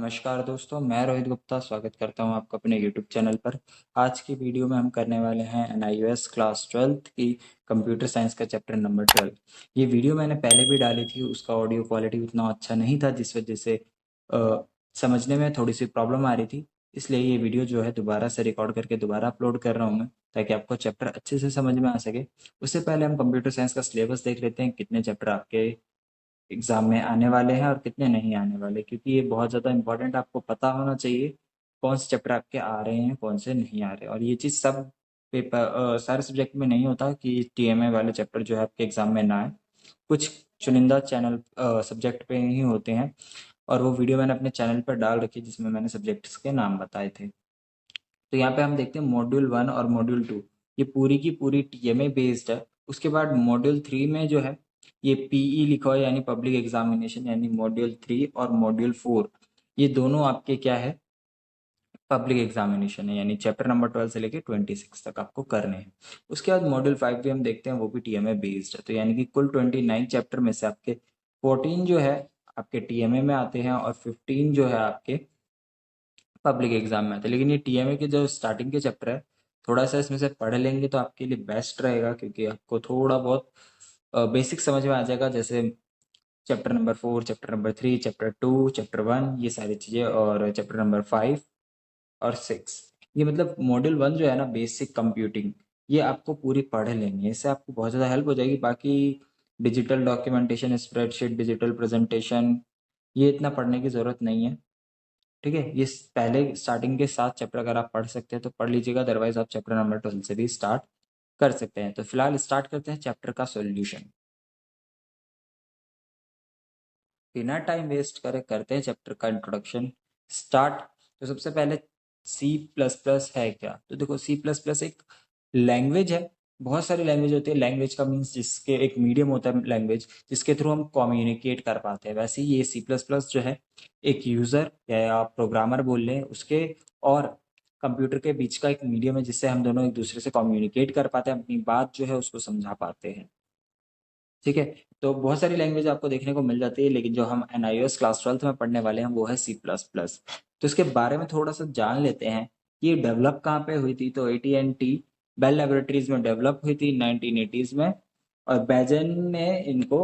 नमस्कार दोस्तों, मैं रोहित गुप्ता स्वागत करता हूं आपका अपने YouTube चैनल पर। आज की वीडियो में हम करने वाले हैं NIOS क्लास 12th की कंप्यूटर साइंस का चैप्टर नंबर 12। ये वीडियो मैंने पहले भी डाली थी, उसका ऑडियो क्वालिटी उतना अच्छा नहीं था जिस वजह से समझने में थोड़ी सी प्रॉब्लम आ रही थी। इसलिए ये वीडियो जो है दोबारा से रिकॉर्ड करके दोबारा अपलोड कर रहा हूँ मैं, ताकि आपको चैप्टर अच्छे से समझ में आ सके। उससे पहले हम कंप्यूटर साइंस का सिलेबस देख लेते हैं, कितने चैप्टर आपके एग्जाम में आने वाले हैं और कितने नहीं आने वाले, क्योंकि ये बहुत ज़्यादा इंपॉर्टेंट, आपको पता होना चाहिए कौन से चैप्टर आपके आ रहे हैं कौन से नहीं आ रहे। और ये चीज़ सब पेपर सारे सब्जेक्ट में नहीं होता कि TMA वाले चैप्टर जो है आपके एग्जाम में ना आए। कुछ चुनिंदा चैनल सब्जेक्ट पे ही होते हैं, और वो वीडियो मैंने अपने चैनल पर डाल रखी जिसमें मैंने सब्जेक्ट्स के नाम बताए थे। तो यहाँ पे हम देखते हैं मॉड्यूल 1 और मॉड्यूल 2, ये पूरी की पूरी TMA बेस्ड है। उसके बाद मॉड्यूल 3 में जो है ये PE लिखा हुआ है, यानी पब्लिक एग्जामिनेशन, यानी मॉड्यूल 3 और मॉड्यूल 4 ये दोनों आपके क्या है, पब्लिक एग्जामिनेशन है, यानी चैप्टर नंबर 12 से लेके 26 तक आपको करने हैं। उसके बाद मॉड्यूल 5 भी हम देखते हैं, वो भी TMA बेस्ड है। तो यानी कि कुल 29 चैप्टर में से आपके 14 जो है आपके TMA में आते हैं और 15 जो है आपके पब्लिक एग्जाम में आते हैं। लेकिन ये TMA के जो स्टार्टिंग के चैप्टर है, थोड़ा सा इसमें से पढ़ लेंगे तो आपके लिए बेस्ट रहेगा, क्योंकि आपको थोड़ा बहुत बेसिक समझ में आ जाएगा। जैसे chapter number 4, chapter number 3, chapter 2, chapter 1, ये सारी चीज़ें, और चैप्टर नंबर 5 और 6। ये मतलब मॉड्यूल 1 जो है ना, बेसिक कंप्यूटिंग, ये आपको पूरी पढ़ लेनी है। इससे आपको बहुत ज़्यादा हेल्प हो जाएगी। बाकी digital documentation, spreadsheet, digital presentation, ये इतना पढ़ने की ज़रूरत नहीं है। ठीक है, ये पहले स्टार्टिंग के 7 चैप्टर अगर आप पढ़ सकते हैं तो पढ़ लीजिएगा, अदरवाइज आप चैप्टर नंबर 12 से भी स्टार्ट कर सकते हैं। तो फिलहाल स्टार्ट करते हैं चैप्टर का सॉल्यूशन। बिना टाइम वेस्ट करे करते हैं चैप्टर का इंट्रोडक्शन स्टार्ट। तो सबसे पहले C++ है क्या? तो देखो, C++ एक लैंग्वेज है। बहुत सारी लैंग्वेज होती है। लैंग्वेज का मीन्स जिसके एक मीडियम होता है, लैंग्वेज जिसके थ्रू हम कम्युनिकेट कर पाते हैं। वैसे ही ये C++ जो है एक यूज़र या आप प्रोग्रामर बोल लें उसके और कंप्यूटर के बीच का एक मीडियम है, जिससे हम दोनों एक दूसरे से कम्युनिकेट कर पाते हैं, अपनी बात जो है उसको समझा पाते हैं। ठीक है, तो बहुत सारी लैंग्वेज आपको देखने को मिल जाती है, लेकिन जो हम NIOS क्लास 12th में पढ़ने वाले हैं वो है C++। तो इसके बारे में थोड़ा सा जान लेते हैं। ये डेवलप कहाँ पे हुई थी? तो AT&T बेल लेबोरेटरीज में डेवलप हुई थी 1980s में, और बेजन ने इनको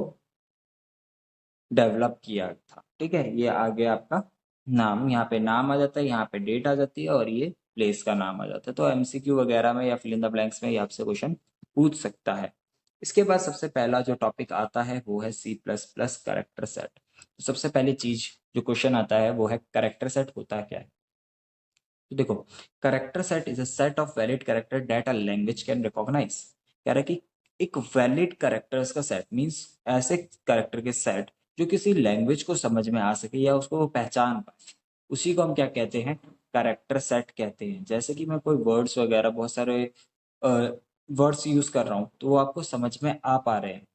डेवलप किया था। ठीक है, ये आगे आपका नाम, यहाँ पे नाम आ जाता है, यहाँ पे डेट आ जाती है, और ये प्लेस का नाम आ जाता है। तो MCQ वगैरह में या फिल इन द ब्लैंक्स में ये आपसे क्वेश्चन पूछ सकता है। इसके बाद सबसे पहला जो टॉपिक आता है वो है C++ कैरेक्टर सेट। तो सबसे पहली चीज जो क्वेश्चन आता है वो है कैरेक्टर सेट होता क्या है। तो देखो, character set is a set of valid character that a language can recognize. कह रहा है कि एक वैलिड कैरेक्टर्स का सेट मींस ऐसे कैरेक्टर के सेट जो किसी लैंग्वेज को समझ में आ सके या उसको वो पहचान पाए, उसी को हम क्या कहते हैं, कैरेक्टर सेट कहते हैं। जैसे कि मैं कोई वर्ड्स वगैरह बहुत सारे वर्ड्स यूज कर रहा हूँ तो वो आपको समझ में आ पा रहे हैं।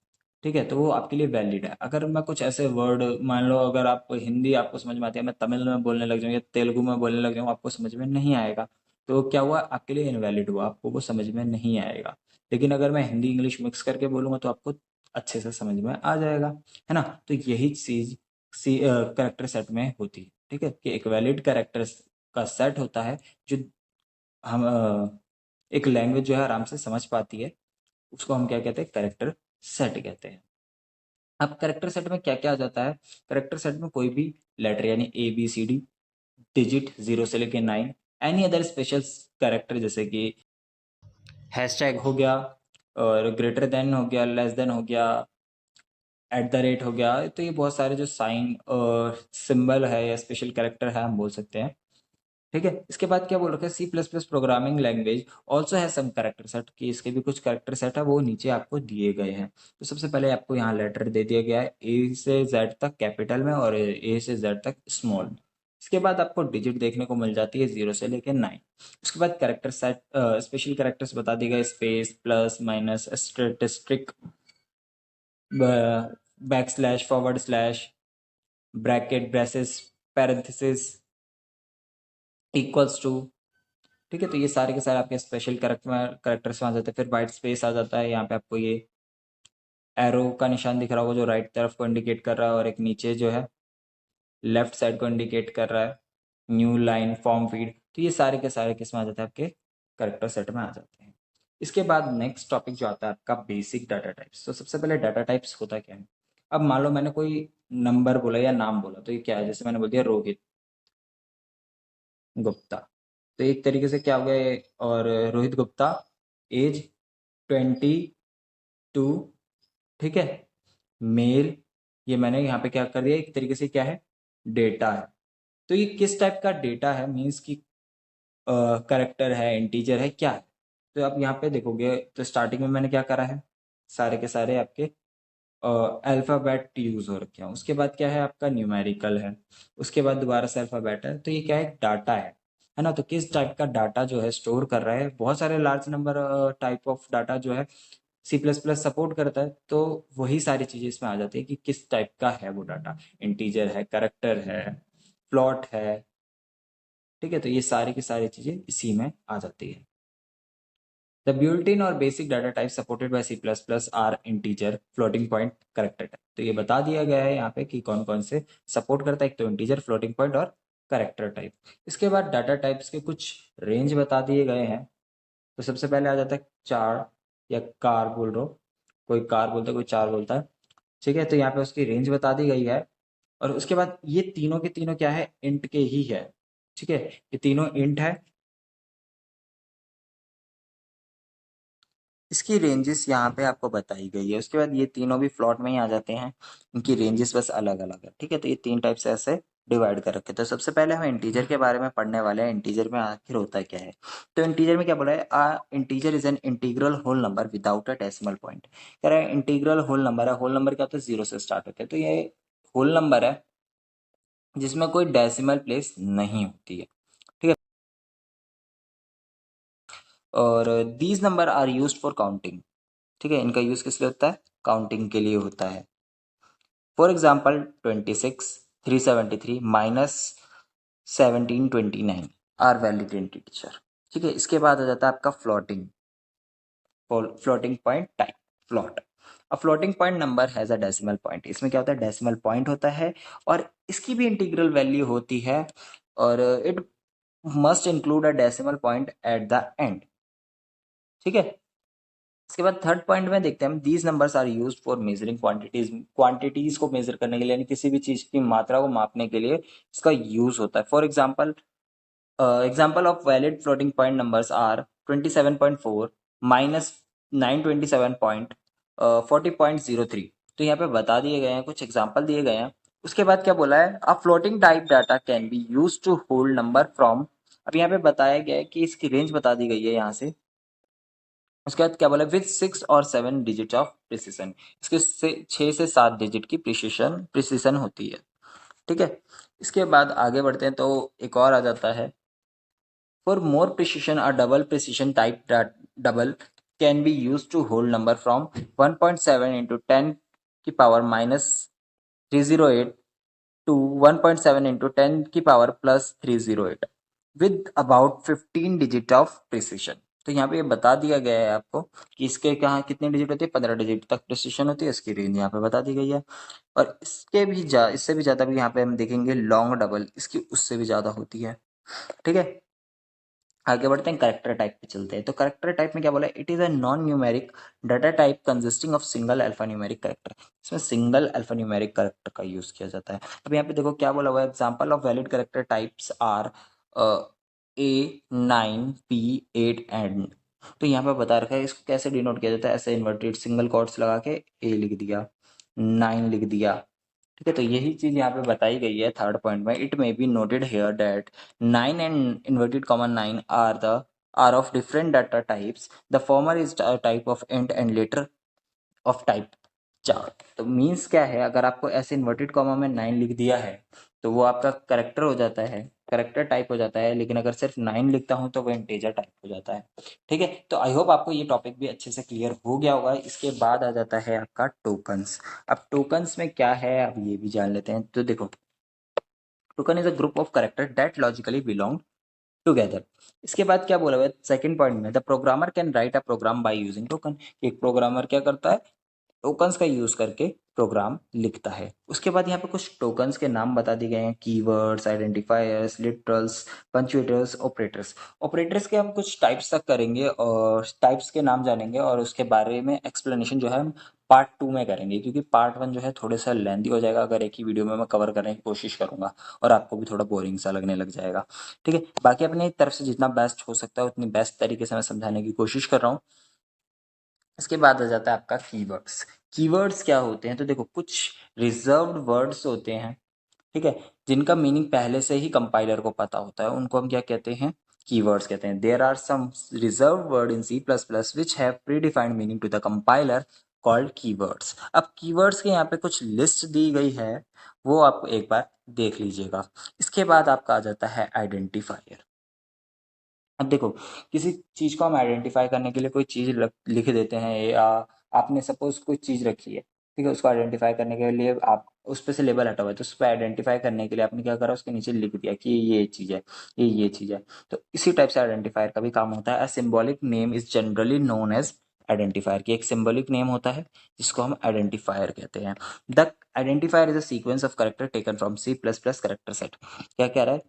ठीक है, तो वो आपके लिए वैलिड है। अगर मैं कुछ ऐसे वर्ड, मान लो अगर आप हिंदी आपको समझ में आती है, मैं तमिल में बोलने लग जाऊँ या तेलुगु में बोलने लग जाऊँ, आपको समझ में नहीं आएगा। तो क्या हुआ, आपके लिए इनवैलिड हुआ, आपको वो समझ में नहीं आएगा। लेकिन अगर मैं हिंदी इंग्लिश मिक्स करके बोलूंगा तो आपको अच्छे से समझ में आ जाएगा, है ना। तो यही चीज करेक्टर सेट में होती है। ठीक है, कि एक वैलिड करेक्टर का सेट होता है जो हम एक लैंग्वेज जो है आराम से समझ पाती है, उसको हम क्या कहते हैं, करेक्टर सेट कहते हैं। अब करेक्टर सेट में क्या क्या आ जाता है? करेक्टर सेट में कोई भी लेटर यानी ABCD, डिजिट 0 से लेके 9, एनी अदर स्पेशल करेक्टर जैसे कि हैशटैग हो गया, और ग्रेटर देन हो गया, लेस देन हो गया, एट द रेट हो गया। तो ये बहुत सारे जो साइन सिंबल है या स्पेशल कैरेक्टर है हम बोल सकते हैं। ठीक है, इसके बाद क्या बोल रखा है, C++ प्रोग्रामिंग लैंग्वेज ऑल्सो है सम कैरेक्टर सेट, कि इसके भी कुछ कैरेक्टर सेट है, वो नीचे आपको दिए गए हैं। तो सबसे पहले आपको यहाँ लेटर दे दिया गया है A से Z तक कैपिटल में और A से Z तक स्मॉल। इसके बाद आपको डिजिट देखने को मिल जाती है 0 से लेकर 9। उसके बाद कैरेक्टर सेट स्पेशल कैरेक्टर्स बता दिए गए, space, plus, minus, asterisk, back slash, forward slash, bracket, braces, parenthesis, equals to. ठीक है, तो ये सारे के सारे आपके स्पेशल करेक्टर्स में आ जाते हैं। फिर वाइट स्पेस आ जाता है, यहाँ पे आपको ये एरो का निशान दिख रहा होगा जो राइट तरफ को इंडिकेट कर रहा है, और एक नीचे जो है लेफ्ट साइड को इंडिकेट कर रहा है, न्यू लाइन, फॉर्म फीड, तो ये सारे के सारे किस में आ जाते हैं, आपके करेक्टर सेट में आ जाते हैं। इसके बाद नेक्स्ट टॉपिक जो आता है आपका बेसिक डाटा टाइप्स। तो सबसे पहले डाटा टाइप्स होता क्या है। अब मान लो मैंने कोई नंबर बोला या नाम बोला, तो ये क्या है, जैसे मैंने बोल दिया रोहित गुप्ता, तो एक तरीके से क्या हो गया ये, और रोहित गुप्ता, एज 22, ठीक है, मेल, ये मैंने यहाँ पे क्या कर दिया, एक तरीके से क्या है, डेटा है। तो ये किस टाइप का डेटा है, मीन्स कि करेक्टर है, इंटीजर है, क्या है। तो आप यहाँ पे देखोगे तो स्टार्टिंग में मैंने क्या करा है, सारे के सारे आपके अल्फ़ाबेट यूज़ हो रखे हैं। उसके बाद क्या है, आपका न्यूमेरिकल है, उसके बाद दोबारा से अल्फ़ाबेट है। तो ये क्या है, डाटा है ना। तो किस टाइप का डाटा जो है स्टोर कर रहा है, बहुत सारे large number type of data जो है सी प्लस प्लस सपोर्ट करता है। तो वही सारी चीज़ें इसमें आ जाती है कि किस टाइप का है वो डाटा, इंटीजर है, करेक्टर है, प्लॉट है, ठीक है। तो ये सारी की सारी चीज़ें इसी में आ जाती है। The built-in और basic data type supported by C++ are integer, floating point, character type. तो ये बता दिया गया है यहाँ पे कि कौन कौन से सपोर्ट करता है, एक तो इंटीजर, फ्लोटिंग पॉइंट और करेक्टर टाइप। इसके बाद डाटा टाइप्स के कुछ रेंज बता दिए गए हैं। तो सबसे पहले आ जाता है चार, या कार बोल रहा हो, कोई कार बोलता है, कोई चार बोलता है, ठीक है। तो यहाँ पे उसकी रेंज बता दी गई है। और उसके बाद ये तीनों के तीनों क्या है, इंट के ही है, ठीक है, ये तीनों इंट है। इसकी रेंजेस यहाँ पे आपको बताई गई है। उसके बाद ये तीनों भी फ्लॉट में ही आ जाते हैं, इनकी रेंजेस बस अलग अलग है, ठीक है। तो ये तीन टाइप से ऐसे डिवाइड कर रखे। तो सबसे पहले हम इंटीजर के बारे में पढ़ने वाले हैं, इंटीजर में आखिर होता क्या है। तो इंटीजर में क्या बोला है, integer is an integral whole number without a decimal point. कह रहा है इंटीग्रल होल नंबर है, होल नंबर क्या होता है, जीरो से स्टार्ट होते हैं। तो ये होल नंबर है जिसमें कोई डेसिमल प्लेस नहीं होती है, ठीक है। और these numbers are used for counting, ठीक है, इनका यूज किस लिए होता है, काउंटिंग के लिए होता है। For example 26, 373 minus 1729 are valid integer, ठीक है। इसके बाद आ जाता है आपका floating, floating point type, float. A floating point number has a decimal point. इसमें क्या होता है, डेसिमल पॉइंट होता है और इसकी भी इंटीग्रल वैल्यू होती है, और it must include a decimal point at the end, ठीक है। इसके बाद थर्ड पॉइंट में देखते हैं हम, these numbers are used for measuring quantities, quantities को मेजर करने के लिए, यानी किसी भी चीज की मात्रा को मापने के लिए इसका यूज होता है। For example, example of valid floating point numbers are 27.4 minus 927.40.03। तो यहाँ पे बता दिए गए हैं, कुछ एग्जाम्पल दिए गए हैं। उसके बाद क्या बोला है, a floating type data can be use to hold number from, अब यहाँ पे बताया गया है कि इसकी रेंज बता दी गई है यहाँ से। उसके बाद क्या बोला, विथ 6 और 7 डिजिट ऑफ प्रिसिशन, इसके से 6 से 7 डिजिट की प्रिसिशन होती है, ठीक है। इसके बाद आगे बढ़ते हैं तो एक और आ जाता है, for more precision a double precision type double can be use to hold number from 1.7 into 10 की पावर माइनस 308 टू 1.7 इंटू 10 की power plus 308 with about 15 digit of precision. तो यहाँ पे ये बता दिया गया है आपको कि इसके कहाँ कितने डिजिट होते हैं, 15 डिजिट तक प्रिसिशन होती है। इसकी रेंज यहाँ पे बता दी गई है। और इससे भी ज़्यादा भी यहाँ पे हम देखेंगे, लॉन्ग डबल इसकी उससे भी ज़्यादा होती है, ठीक है। आगे बढ़ते हैं, करेक्टर टाइप पे चलते हैं। तो करेक्टर टाइप में क्या बोला है, it is a non numeric data type consisting of single alpha numeric character. इसमें सिंगल अल्फा न्यूमेरिक करेक्टर का यूज किया जाता है। अब यहाँ पे देखो क्या बोला हुआ है, example of valid character types are A9 P8 and. तो यहाँ पे बता रखा है इसको कैसे डिनोट किया जाता है, ऐसे इन्वर्टेड सिंगल कोट्स लगा के ए लिख दिया, 9 लिख दिया, ठीक है। तो यही चीज यहाँ पे बताई गई है थर्ड पॉइंट में, it may be noted here that 9 and inverted comma 9 are of different data types, the former is type of int and latter of type char. तो मीन्स क्या है, अगर आपको ऐसे इन्वर्टेड कॉमा में 9 लिख दिया है तो वो आपका करेक्टर हो जाता है, करेक्टर टाइप हो जाता है। लेकिन अगर सिर्फ 9 लिखता हूँ तो वो इंटीजर टाइप हो जाता है, ठीक है। तो आई होप आपको ये टॉपिक भी अच्छे से क्लियर हो गया होगा। इसके बाद आ जाता है आपका टोकन्स। अब टोकन्स में क्या है, अब ये भी जान लेते हैं। तो देखो, token is a group of character that logically belong together. इसके बाद क्या बोला हुआ है सेकंड पॉइंट में, the programmer can write a program by using token. एक प्रोग्रामर क्या करता है, टोकन्स का यूज करके प्रोग्राम लिखता है। उसके बाद यहाँ पे कुछ टोकन्स के नाम बता दिए गए हैं, keywords, identifiers, literals, punctuators, operators. Operators के हम कुछ टाइप्स तक करेंगे और टाइप्स के नाम जानेंगे और उसके बारे में एक्सप्लेनेशन जो है हम पार्ट 2 में करेंगे, क्योंकि पार्ट 1 जो है थोड़ा सा लेंदी हो जाएगा अगर एक ही वीडियो में मैं कवर करने की कोशिश करूंगा और आपको भी थोड़ा बोरिंग सा लगने लग जाएगा। ठीक है, बाकी अपनी तरफ से जितना बेस्ट हो सकता है उतनी बेस्ट तरीके से मैं समझाने की कोशिश कर रहा हूँ। इसके बाद आ जाता है आपका कीवर्ड्स। कीवर्ड्स क्या होते हैं, तो देखो कुछ रिजर्व्ड वर्ड्स होते हैं, ठीक है, जिनका मीनिंग पहले से ही कंपाइलर को पता होता है, उनको हम क्या कहते हैं, कीवर्ड्स कहते हैं। There are some reserve word in C plus plus which have predefined meaning to the compiler called keywords. अब कीवर्ड्स के यहाँ पे कुछ लिस्ट दी गई है, वो आप एक बार देख लीजिएगा। इसके बाद आपका आ जाता है आइडेंटिफायर। अब देखो, किसी चीज को हम आइडेंटिफाई करने के लिए कोई चीज लिख देते हैं, या आपने सपोज कोई चीज रखी है, ठीक है, उसको आइडेंटिफाई करने के लिए आप उस पे से लेबल हटा हुआ है, तो उस पर आइडेंटिफाई करने के लिए आपने क्या करा, उसके नीचे लिख दिया कि ये चीज है, ये चीज है। तो इसी टाइप से आइडेंटिफायर का भी काम होता है। Symbolic name is generally known as identifier, की एक सिंबॉलिक नेम होता है जिसको हम आइडेंटिफायर कहते हैं। The identifier is a sequence of character taken from C plus plus character set. क्या कह रहा है,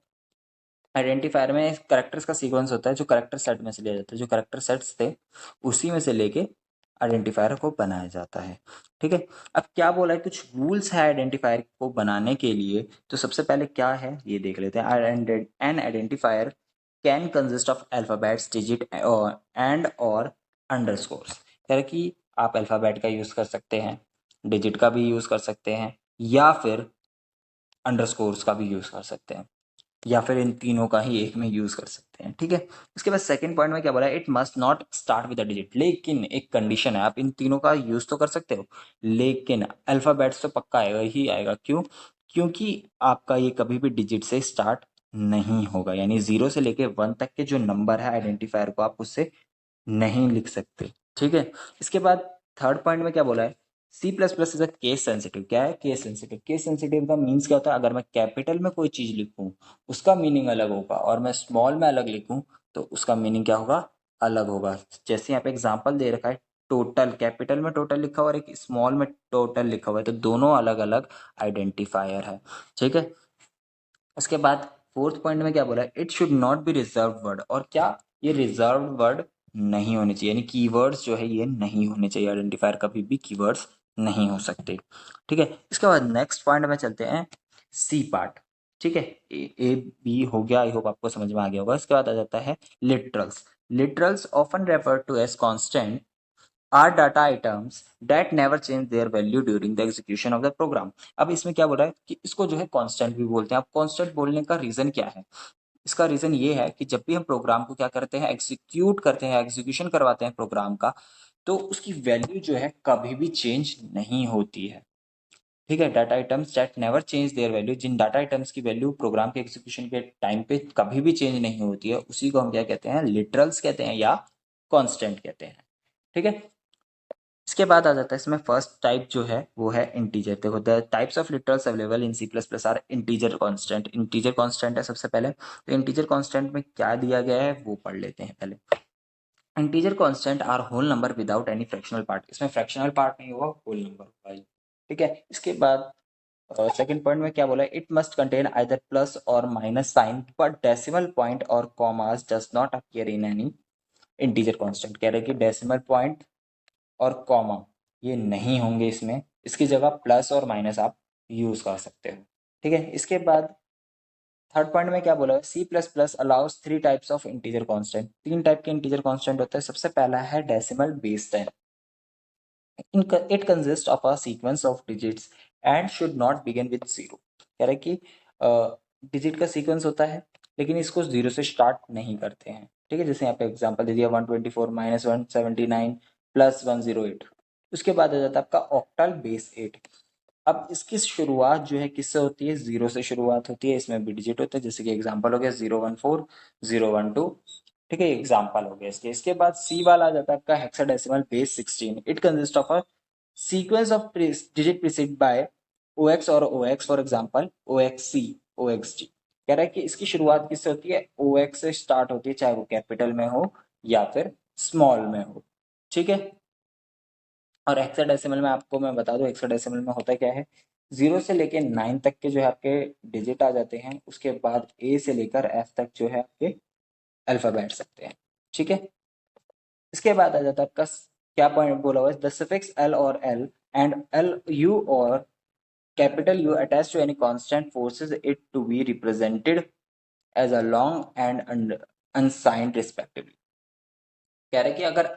आइडेंटिफायर में करेक्टर्स का सीक्वेंस होता है जो करेक्टर सेट में से लिया जाता है, जो करेक्टर सेट्स थे उसी में से लेके आइडेंटिफायर को बनाया जाता है। ठीक है, अब क्या बोला है, कुछ रूल्स है आइडेंटिफायर को बनाने के लिए। तो सबसे पहले क्या है ये देख लेते हैं। N identifier can consist of alphabets, digit and और अंडरस्कोर्स। कह रहे कि आप अल्फाबेट का यूज कर सकते हैं, डिजिट का भी यूज कर सकते हैं, या फिर अंडरस्कोर्स का भी यूज कर सकते हैं, या फिर इन तीनों का ही एक में यूज कर सकते हैं। ठीक है, इसके बाद सेकंड पॉइंट में क्या बोला है, it must not start with a digit. लेकिन एक कंडीशन है, आप इन तीनों का यूज तो कर सकते हो, लेकिन अल्फाबेट्स तो पक्का आएगा ही आएगा। क्यों, क्योंकि आपका ये कभी भी डिजिट से स्टार्ट नहीं होगा, यानी 0 से लेके 1 तक के जो नंबर है आइडेंटिफायर को आप उससे नहीं लिख सकते। ठीक है, इसके बाद थर्ड पॉइंट में क्या बोला है, C plus plus is a case sensitive. क्या है, केस सेंसिटिव। केस सेंसिटिव का मीन्स क्या होता है, अगर मैं कैपिटल में कोई चीज लिखूं उसका मीनिंग अलग होगा, और मैं स्मॉल में अलग लिखूं तो उसका मीनिंग क्या होगा, अलग होगा। जैसे यहाँ पे एग्जाम्पल दे रखा है, टोटल, कैपिटल में टोटल लिखा हुआ और एक स्मॉल में टोटल लिखा हुआ है, तो दोनों अलग अलग आइडेंटिफायर है। ठीक है, उसके बाद फोर्थ पॉइंट में क्या बोला है, it should not be reserve word. और क्या, ये रिजर्व वर्ड नहीं होने चाहिए, यानी कीवर्ड्स जो है ये नहीं होने चाहिए, आइडेंटिफायर कभी भी कीवर्ड्स नहीं हो सकते। ठीक है, इसके बाद नेक्स्ट पॉइंट में चलते हैं, सी पार्ट। ठीक है, ए बी हो गया, आई होप आपको समझ में आ गया होगा। इसके बाद आ जाता है literals. Literals often refer to as constant are data items that never change their value during the execution of the program. अब इसमें क्या बोल रहा है कि इसको जो है कांस्टेंट भी बोलते हैं। अब कांस्टेंट बोलने का रीजन क्या है, इसका रीजन ये है कि जब भी हम प्रोग्राम को क्या करते हैं, एग्जीक्यूट करते हैं, एग्जीक्यूशन करवाते हैं प्रोग्राम का, तो उसकी वैल्यू जो है कभी भी चेंज नहीं होती है। ठीक है, data items that never change their value, जिन डाटा आइटम्स की वैल्यू प्रोग्राम के एग्जीक्यूशन के टाइम पे कभी भी चेंज नहीं होती है, उसी को हम क्या कहते हैं, लिटरल्स कहते हैं या कांस्टेंट कहते हैं। ठीक है, इसके बाद आ जाता है इसमें फर्स्ट टाइप जो है वो है इंटीजर। देखो, the types of literals available in C plus plus are integer constant. Integer constant है सबसे पहले, तो इंटीजर कांस्टेंट में क्या दिया गया है वो पढ़ लेते हैं पहले। Integer constant are whole number without any fractional part. इसमें फ्रैक्शनल पार्ट नहीं होगा, होल नंबर होगा ये। ठीक है, इसके बाद सेकंड पॉइंट में क्या बोला है, it must contain either plus or minus sign, but decimal point or commas does not appear in any integer constant. कह रहे हैं कि डेसिमल पॉइंट और कॉमा ये नहीं होंगे इसमें, इसकी जगह प्लस और माइनस आप यूज कर सकते हो। ठीक है, इसके बाद थर्ड पॉइंट में क्या बोला है, C plus plus allows 3 types of integer constant. 3 type के इंटीजर कांस्टेंट होते हैं। सबसे पहला है decimal base 10। It consist of a sequence of digits and should not begin with zero. कह रहे कि डिजिट का सीक्वेंस होता है, लेकिन इसको जीरो से स्टार्ट नहीं करते हैं। ठीक है, जैसे यहाँ पे एग्जांपल दे दिया, 124 माइनस 179 प्लस 108। उसके बाद आ जाता है आपका ऑक्टल बेस 8। अब इसकी शुरुआत जो है किससे होती है, जीरो से शुरुआत होती है। इसमें भी डिजिट होते हैं, जैसे कि एग्जांपल हो गया 014 012। ठीक है, एग्जांपल हो गया इसके। इसके बाद सी वाला आ जाता है आपका hexadecimal base 16। It consist of a sequence of digit preceed by OX और OX, for example OXC, OXG. कह रहा है कि इसकी शुरुआत किससे होती है, ओएक्स से स्टार्ट होती है, चाहे वो कैपिटल में हो या फिर स्मॉल में हो। ठीक है, और हेक्साडेसिमल में आपको मैं बता दूं, हेक्साडेसिमल में होता क्या है, 0 से लेके 9 तक के जो है आपके डिजिट आ जाते हैं, उसके बाद ए से लेकर एफ तक जो है आपके अल्फाबेट्स सकते हैं। ठीक है, इसके बाद आ जाता है आपका क्या पॉइंट बोला हुआ है, द सफिक्स एल और एल एंड एल यू और capital U attach to any constant forces it to be represented as a long and unsigned respectively. कह रहे कि अगर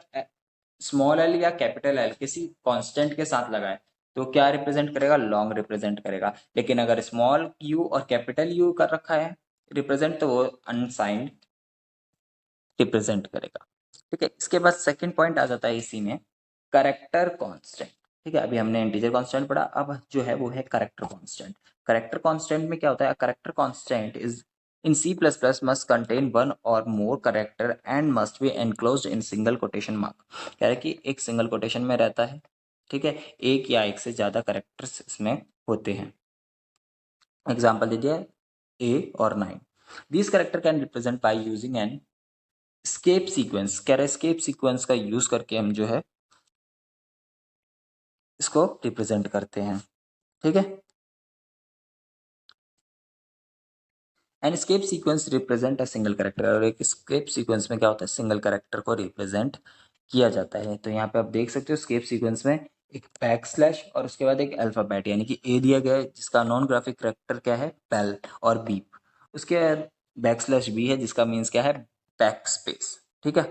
स्मॉल एल या कैपिटल एल किसी कांस्टेंट के साथ लगाए तो क्या रिप्रेजेंट करेगा, लॉन्ग रिप्रेजेंट करेगा। लेकिन अगर स्मॉल यू और कैपिटल यू कर रखा है रिप्रेजेंट, तो वो अनसाइंड रिप्रेजेंट करेगा। ठीक है, इसके बाद सेकंड पॉइंट आ जाता है इसी में, करेक्टर कांस्टेंट। ठीक है, अभी हमने इंटीजर कांस्टेंट पढ़ा, अब जो है वो है करेक्टर कांस्टेंट। करेक्टर कांस्टेंट में क्या होता है, character constant is in C++ must contain one or more character and must be enclosed in single quotation mark। कह रहा है कि एक सिंगल कोटेशन में रहता है। ठीक है, एक या एक से ज्यादा करेक्टर्स इसमें होते हैं। एग्जाम्पल दे दिया, ए और 9। This character can represent by using an escape sequence. कह रहे स्केप सीक्वेंस का यूज करके हम जो है इसको रिप्रेजेंट करते हैं। ठीक है, and escape sequence represent a single character, और एक स्केप सीक्वेंस में क्या होता है, सिंगल कैरेक्टर को रिप्रेजेंट किया जाता है। तो यहाँ पे आप देख सकते हो स्केप सीक्वेंस में एक बैक स्लैश और उसके बाद एक अल्फाबेट यानी कि ए दिया गया है जिसका नॉन ग्राफिक कैरेक्टर क्या है, पेल और बीप। उसके बाद बैक स्लैश बी है जिसका मीन्स क्या है, बैक स्पेस। ठीक है,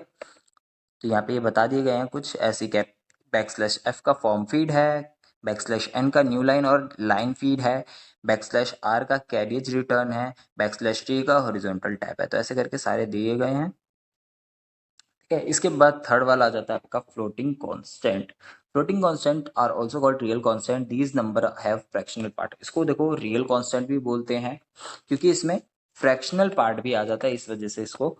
तो यहाँ पे ये बता दिए गए हैं कुछ ऐसी कैप, बैक स्लैश एफ का फॉर्म फीड है, बैक स्लैश एन का न्यू लाइन और लाइन फीड है, बैक स्लैश आर का कैरियज रिटर्न है, बैक स्लैश टी का हॉरिजॉन्टल टैप है। तो ऐसे करके सारे दिए गए हैं। ठीक है, इसके बाद थर्ड वाला आ जाता है आपका floating constant. Floating constant are also called real constant, these number have fractional part. इसको देखो रियल कांस्टेंट भी बोलते हैं क्योंकि इसमें फ्रैक्शनल पार्ट भी आ जाता है, इस वजह से इसको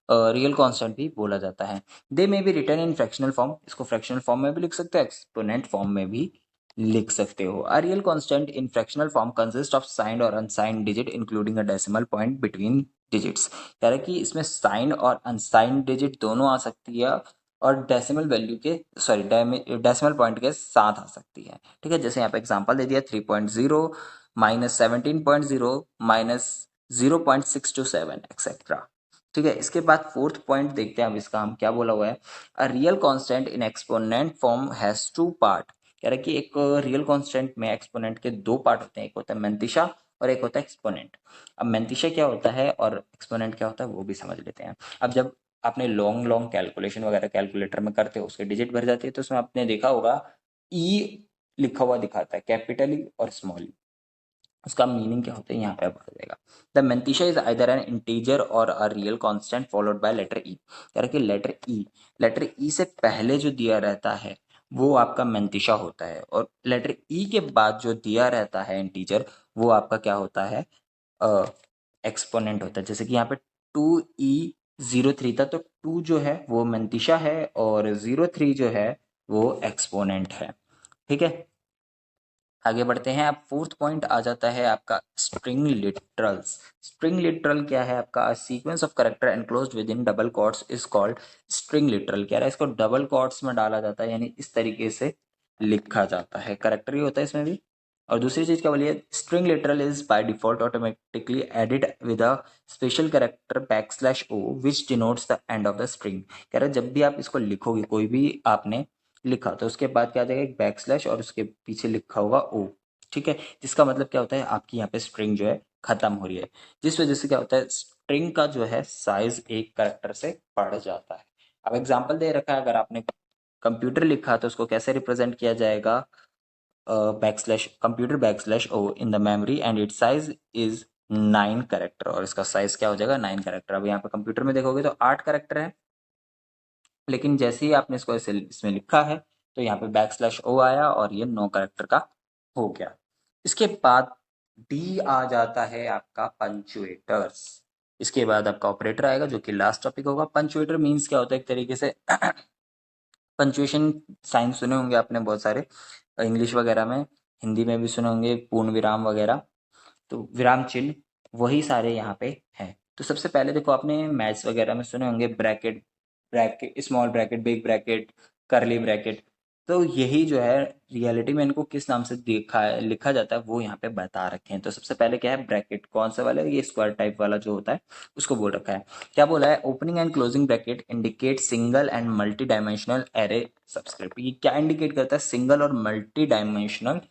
रियल कांस्टेंट भी बोला जाता है। They may be written in fractional form, इसको फ्रैक्शनल फॉर्म में भी लिख सकते हो, एक्सपोनेंट फॉर्म में भी लिख सकते हो। A real constant in fractional form consist of signed or unsigned digit including a decimal point between digits. कह रहा है कि इसमें साइन और अनसाइन डिजिट दोनों आ सकती है और डेसिमल वैल्यू के सॉरी डेसिमल पॉइंट के साथ आ सकती है। ठीक है, जैसे यहाँ पे एग्जांपल दे दिया 3.0 -17.0 -0.627 एक्सेट्रा। ठीक है, इसके बाद फोर्थ पॉइंट देखते हैं अब इसका, हम क्या बोला हुआ है, a real constant in exponent form has two part. कह रहा है कि एक रियल कांस्टेंट में एक्सपोनेंट के दो पार्ट होते हैं, एक होता है मेंटिशा और एक होता है एक्सपोनेंट। अब मेंटिशा क्या होता है और एक्सपोनेंट क्या होता है वो भी समझ लेते हैं। अब जब आपने लॉन्ग लॉन्ग कैलकुलेशन वगैरह कैलकुलेटर में करते हो, उसके डिजिट भर जाती है, तो उसमें आपने देखा होगा ई लिखा हुआ दिखाता है, कैपिटल ई और स्मॉल ई। उसका मीनिंग क्या होता है यहाँ पे पता जाएगा। The mantissa is either an integer or a real constant followed by letter E. कह रहा है कि लेटर ई से पहले जो दिया रहता है वो आपका मेंटिशा होता है, और लेटर ई के बाद जो दिया रहता है इंटीजर वो आपका क्या होता है, एक्सपोनेंट होता है। जैसे कि यहाँ पे 2e03 था, तो 2 जो है वो मेंटिशा है और 03 जो है वो एक्सपोनेंट है। ठीक है, आगे बढ़ते हैं। अब फोर्थ पॉइंट आ जाता है आपका स्ट्रिंग लिटरल्स। स्ट्रिंग लिटरल क्या है, आपका sequence of character enclosed with in double quotes is called string literal. क्या है, इसको डबल क्वोट्स में डाला जाता है यानी इस तरीके से लिखा जाता है, करेक्टर ही होता है इसमें भी। और दूसरी चीज क्या बोलिए, string literal is by default automatically added with a special character \o which denotes the end of the string. कह रहा है जब भी आप इसको लिखोगे, कोई भी आपने लिखा तो उसके बाद क्या आ जाएगा, एक बैक स्लैश और उसके पीछे लिखा होगा ओ। ठीक है, जिसका मतलब क्या होता है, आपकी यहाँ पे स्ट्रिंग जो है खत्म हो रही है, जिस वजह से क्या होता है, स्ट्रिंग का जो है साइज एक करेक्टर से बढ़ जाता है। अब एग्जाम्पल दे रखा है, अगर आपने कंप्यूटर लिखा तो उसको कैसे रिप्रेजेंट किया जाएगा, backslash computer backslash O in the memory and it size is 9 character, और इसका साइज क्या हो जाएगा, 9 करेक्टर। अब यहाँ पे कंप्यूटर में देखोगे तो 8 करेक्टर है, लेकिन जैसे ही आपने इसको ऐसे इसमें लिखा है तो यहाँ पे \o आया और ये 9 करेक्टर का हो गया। इसके बाद डी आ जाता है आपका पंचुएटर्स। इसके बाद आपका ऑपरेटर आएगा जो कि लास्ट टॉपिक होगा। पंचुएटर मीन्स क्या होता है, एक तरीके से पंचुएशन साइन सुने होंगे आपने बहुत सारे, इंग्लिश वगैरह में, हिंदी में भी सुने होंगे, पूर्ण विराम वगैरह। तो विराम चिन्ह वही सारे यहाँ पे हैं। तो सबसे पहले देखो, आपने मैथ्स वगैरह में सुने होंगे bracket, bracket small bracket, big bracket, करली ब्रैकेट। तो यही जो है रियलिटी में इनको किस नाम से लिखा जाता है वो यहाँ पे बता रखे हैं। तो सबसे पहले क्या है, ब्रैकेट कौन सा वाला है, ये स्क्वायर टाइप वाला जो होता है उसको बोल रखा है। क्या बोला है, opening and closing bracket indicate single and multi dimensional array subscript. ये क्या इंडिकेट करता है, सिंगल और मल्टी डायमेंशनल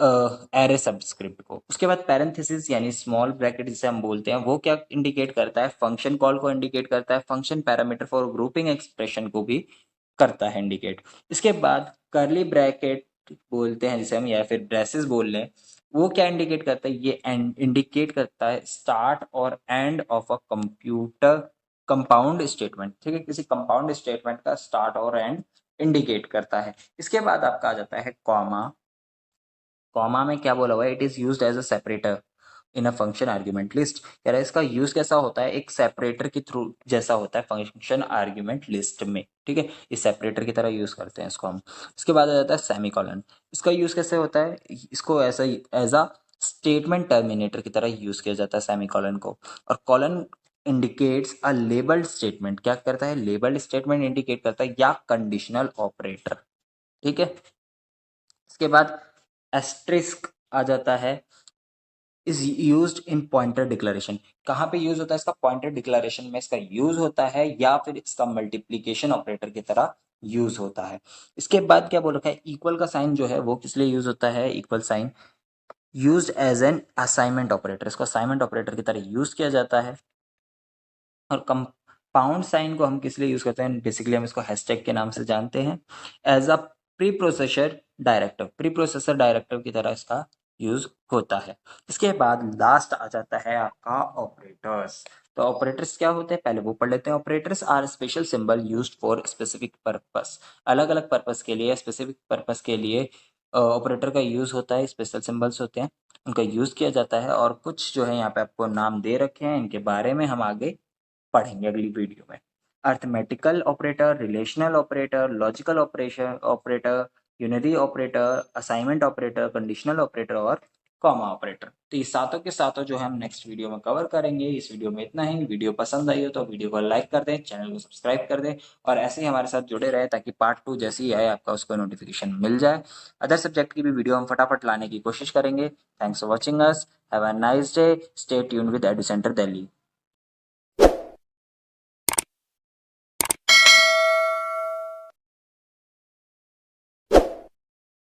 एरे सबस्क्रिप्ट को। उसके बाद पैरेंथेसिस यानी स्मॉल ब्रैकेट जिसे हम बोलते हैं, वो क्या इंडिकेट करता है, फंक्शन कॉल को इंडिकेट करता है, function parameter for grouping expression को भी करता है इंडिकेट। इसके बाद कर्ली ब्रैकेट बोलते हैं जिसे हम, या फिर ब्रेसेस बोल लें, वो क्या इंडिकेट करता है, ये इंडिकेट करता है स्टार्ट और end of a computer compound statement. ठीक है, किसी कंपाउंड स्टेटमेंट का स्टार्ट और एंड इंडिकेट करता है। इसके बाद आपका आ जाता है कॉमा। कॉमा में क्या बोला हुआ है, it is used as a separator in a function argument list. कह रहा है इसका यूज कैसा होता है, एक सेपरेटर के थ्रू जैसा होता है फंक्शन आर्ग्यूमेंट लिस्ट में। ठीक है, इस सेपरेटर की तरह यूज करते हैं इसको हम। इसके बाद आ जाता है सेमीकोलन। इसका यूज कैसे होता है, इसको ऐसा ही एज अ स्टेटमेंट टर्मिनेटर की तरह यूज किया जाता है सेमीकोलन को। और colon indicates a labelled statement, क्या करता है, लेबल्ड स्टेटमेंट इंडिकेट करता है या कंडीशनल ऑपरेटर। ठीक है, इसके बाद एस्ट्रिस्क आ जाता है, is used in pointer declaration. कहाँ पे यूज होता है इसका, पॉइंटर डिक्लेरेशन में इसका यूज होता है, या फिर इसका मल्टीप्लीकेशन ऑपरेटर की तरह यूज होता है। इसके बाद क्या बोल रखा है, इक्वल का साइन जो है वो किस लिए यूज होता है, equal sign used as an assignment operator, इसको असाइनमेंट ऑपरेटर की तरह यूज किया जाता है। और कंपाउंड साइन को हम किस लिए यूज करते हैं, बेसिकली हम इसको हैशटैग के नाम से जानते हैं, as a preprocessor directive, preprocessor directive की तरह इसका यूज होता है। इसके बाद लास्ट आ जाता है आपका ऑपरेटर्स। तो ऑपरेटर्स क्या होते हैं, पहले वो पढ़ लेते हैं। Operators are special symbol used for specific purpose. अलग अलग पर्पस के लिए, स्पेसिफिक पर्पस के लिए ऑपरेटर का यूज होता है, स्पेशल सिंबल्स होते हैं, उनका यूज किया जाता है। और कुछ जो है यहाँ पे आपको नाम दे रखे हैं, इनके बारे में हम आगे पढ़ेंगे अगली वीडियो में। Arithmetical operator, relational operator, logical operation operator, unary operator, assignment operator, conditional operator और कॉमा ऑपरेटर। तो ये सातों के सातों जो है हम नेक्स्ट वीडियो में कवर करेंगे। इस वीडियो में इतना ही। वीडियो पसंद आई हो तो वीडियो को लाइक कर दें, चैनल को सब्सक्राइब कर दें, और ऐसे ही हमारे साथ जुड़े रहे ताकि पार्ट 2 जैसे ही आए आपका उसको नोटिफिकेशन मिल जाए। अदर सब्जेक्ट की भी वीडियो हम फटाफट लाने की कोशिश करेंगे। Thanks for watching us, have a nice day, stay tuned with edu centre Delhi.